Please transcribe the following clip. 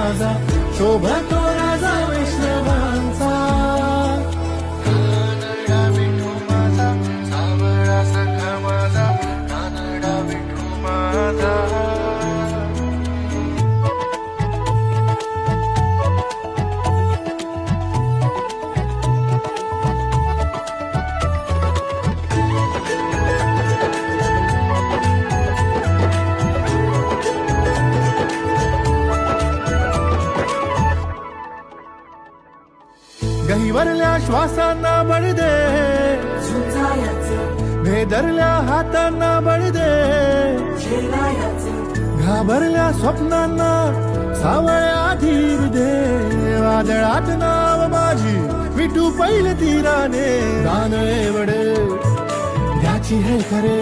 माझा शोभतो राजा वैष्णवांचा. कानडा विठू माझा सावळा सखा माझा, कानडा विठू माझा. गहिवरल्या श्वासांना बळ दे, भेदरल्या हातांना बळ दे, घाबरल्या स्वप्नांना सावळ्या धीर दे. वादळात नाव माझी विठू पैल तीराने, दान एवढे द्याची हे खरे